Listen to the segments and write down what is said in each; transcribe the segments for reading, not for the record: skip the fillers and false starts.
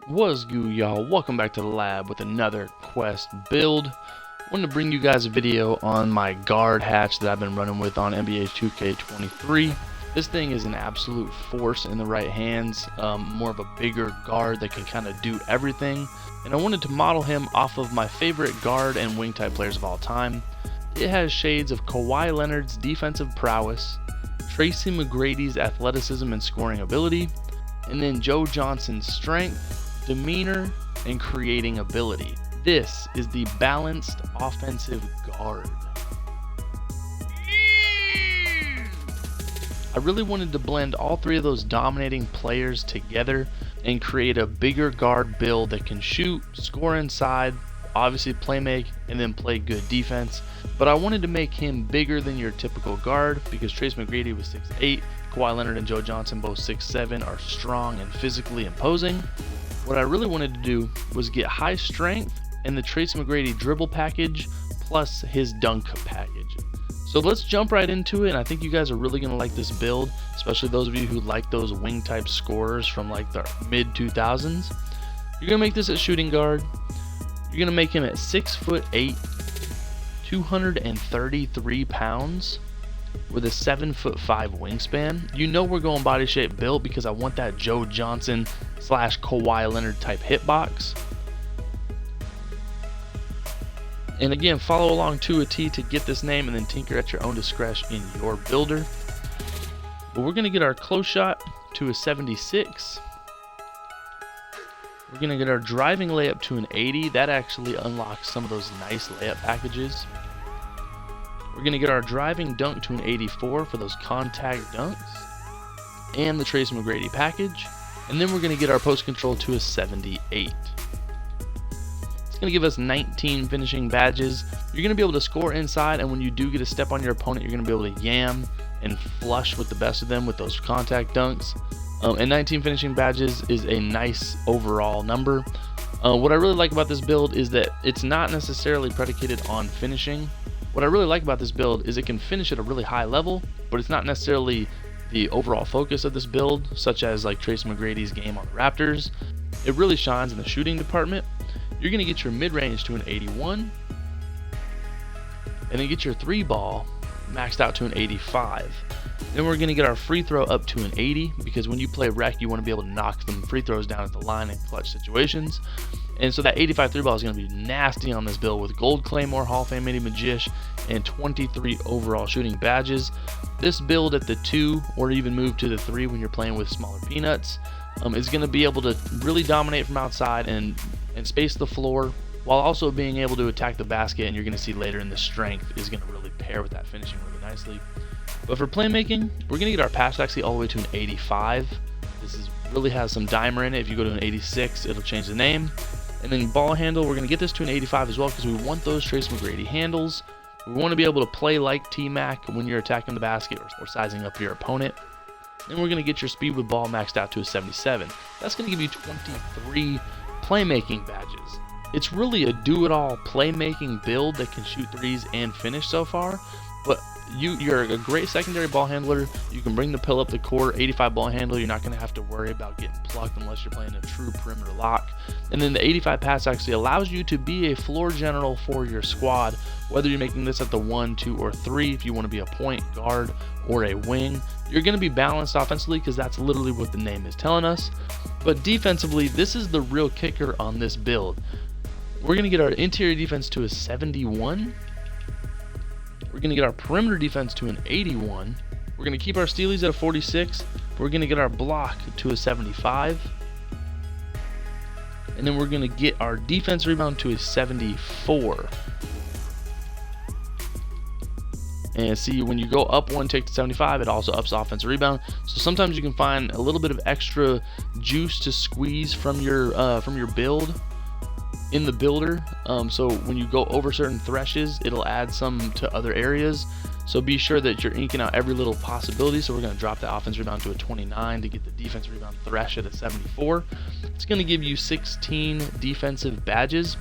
What's good, y'all? Welcome back to the lab with another quest build. I wanted to bring you guys a video on my guard hatch that I've been running with on NBA 2K23. This thing is an absolute force in the right hands, more of a bigger guard that can kind of do everything. And I wanted to model him off of my favorite guard and wing type players of all time. It has shades of Kawhi Leonard's defensive prowess, Tracy McGrady's athleticism and scoring ability, and then Joe Johnson's strength, demeanor, and creating ability. This is the balanced offensive guard. I really wanted to blend all three of those dominating players together and create a bigger guard build that can shoot, score inside, obviously play make, and then play good defense. But I wanted to make him bigger than your typical guard because Tracy McGrady was 6'8", Kawhi Leonard and Joe Johnson, both 6'7", are strong and physically imposing. What I really wanted to do was get high strength and the Tracy McGrady dribble package plus his dunk package. So let's jump right into it, and I think you guys are really going to like this build, especially those of you who like those wing type scorers from like the mid 2000s. You're going to make this at shooting guard. You're going to make him at 6'8", 233 pounds with a 7'5" wingspan. You know we're going body shape build because I want that Joe Johnson / Kawhi Leonard type hitbox. And again, follow along to a T to get this name and then tinker at your own discretion in your builder. But we're going to get our close shot to a 76. We're going to get our driving layup to an 80. That actually unlocks some of those nice layup packages. We're going to get our driving dunk to an 84 for those contact dunks and the Tracy McGrady package. And then we're going to get our post control to a 78. It's going to give us 19 finishing badges. You're going to be able to score inside, and when you do get a step on your opponent, you're going to be able to yam and flush with the best of them with those contact dunks. And 19 finishing badges is a nice overall number. What I really like about this build is that it's not necessarily predicated on finishing. What I really like about this build is it can finish at a really high level, but it's not necessarily the overall focus of this build, such as like Tracy McGrady's game on the Raptors. It really shines in the shooting department. You're going to get your mid-range to an 81, and then get your 3-ball maxed out to an 85. Then we're going to get our free throw up to an 80, because when you play rec, you want to be able to knock them free throws down at the line in clutch situations. And so that 85 3-ball is going to be nasty on this build with Gold Claymore, Hall of Fame Mini Magish, and 23 overall shooting badges. This build at the 2 or even move to the 3 when you're playing with smaller peanuts is going to be able to really dominate from outside and space the floor while also being able to attack the basket, and you're going to see later in the strength is going to really pair with that finishing really nicely. But for playmaking, we're going to get our pass accuracy all the way to an 85. This really has some dimer in it. If you go to an 86, it'll change the name. And then ball handle, we're going to get this to an 85 as well because we want those Tracy McGrady handles. We want to be able to play like T-Mac when you're attacking the basket or sizing up your opponent. Then we're going to get your speed with ball maxed out to a 77. That's going to give you 23 playmaking badges. It's really a do-it-all playmaking build that can shoot threes and finish so far. But you're a great secondary ball handler. You can bring the pill up the court. 85 ball handler, you're not going to have to worry about getting plucked unless you're playing a true perimeter lock. And then the 85 pass actually allows you to be a floor general for your squad, whether you're making this at the 1, 2, or 3. If you want to be a point guard or a wing, you're going to be balanced offensively because that's literally what the name is telling us. But defensively, this is the real kicker on this build. We're going to get our interior defense to a 71. We're going to get our perimeter defense to an 81. We're going to keep our stealies at a 46. We're going to get our block to a 75. And then we're going to get our defense rebound to a 74. And see, when you go up one tick to 75, it also ups offensive rebound. So sometimes you can find a little bit of extra juice to squeeze from your build in the builder. So when you go over certain threshes, it'll add some to other areas. So be sure that you're inking out every little possibility. So we're going to drop the offense rebound to a 29 to get the defense rebound thresh at a 74. It's going to give you 16 defensive badges.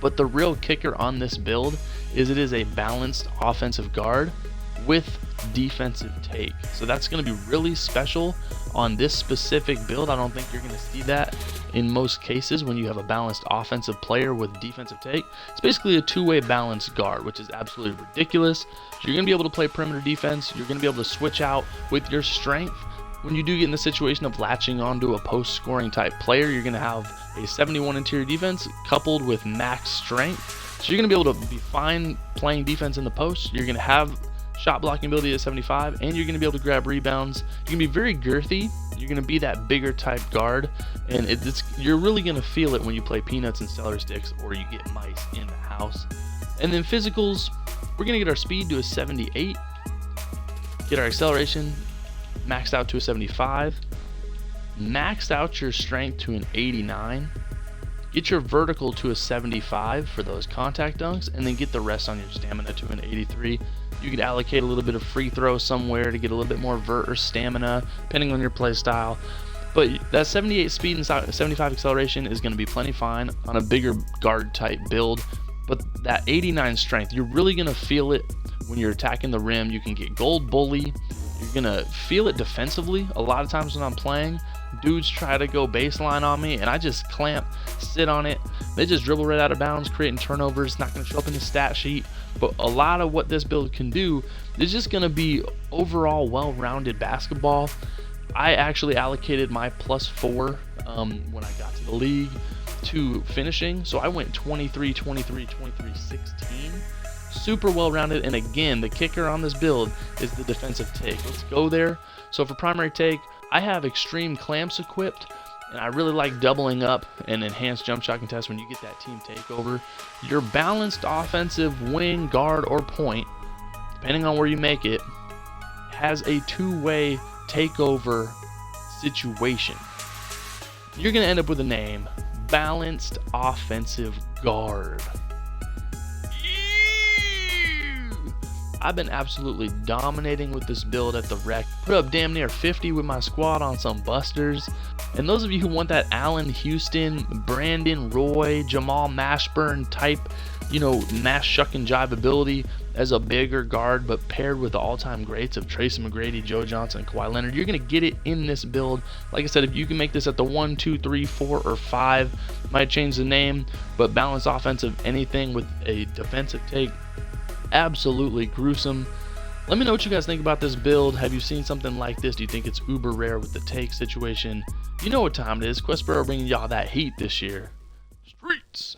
But the real kicker on this build is it is a balanced offensive guard with defensive take. So that's going to be really special on this specific build. I don't think you're going to see that in most cases when you have a balanced offensive player with defensive take. It's basically a two-way balanced guard, which is absolutely ridiculous. So you're going to be able to play perimeter defense. You're going to be able to switch out with your strength. When you do get in the situation of latching onto a post-scoring type player, you're going to have a 71 interior defense coupled with max strength. So you're going to be able to be fine playing defense in the post. You're going to have shot blocking ability at 75, and you're going to be able to grab rebounds. You're going to be very girthy. You're going to be that bigger type guard, and you're really going to feel it when you play peanuts and celery sticks or you get mice in the house. And then physicals, we're going to get our speed to a 78, get our acceleration maxed out to a 75, maxed out your strength to an 89, get your vertical to a 75 for those contact dunks, and then get the rest on your stamina to an 83. You could allocate a little bit of free throw somewhere to get a little bit more vert or stamina, depending on your play style. But that 78 speed and 75 acceleration is going to be plenty fine on a bigger guard type build. But that 89 strength, you're really going to feel it when you're attacking the rim. You can get gold bully. You're going to feel it defensively. A lot of times when I'm playing, dudes try to go baseline on me, and I just clamp, sit on it. They just dribble right out of bounds, creating turnovers. Not going to show up in the stat sheet. But a lot of what this build can do is just going to be overall well-rounded basketball. I actually allocated my +4 when I got to the league to finishing. So I went 23, 23, 23, 16. Super well-rounded. And again, the kicker on this build is the defensive take. Let's go there. So for primary take, I have extreme clamps equipped, and I really like doubling up and enhanced jump shot contest when you get that team takeover. Your balanced offensive wing, guard, or point, depending on where you make it, has a two-way takeover situation. You're going to end up with a name, Balanced Offensive Guard. I've been absolutely dominating with this build at the rec. Put up damn near 50 with my squad on some busters. And those of you who want that Allen Houston, Brandon Roy, Jamal Mashburn type, mash shuck and jive ability as a bigger guard, but paired with the all-time greats of Tracy McGrady, Joe Johnson, and Kawhi Leonard, you're going to get it in this build. Like I said, if you can make this at the 1, 2, 3, 4, or 5, might change the name, but balanced offensive anything with a defensive take, absolutely gruesome. Let me know what you guys think about this build. Have you seen something like this? Do you think it's uber rare with the take situation? You know what time it is. Questboro bringing y'all that heat this year. Streets.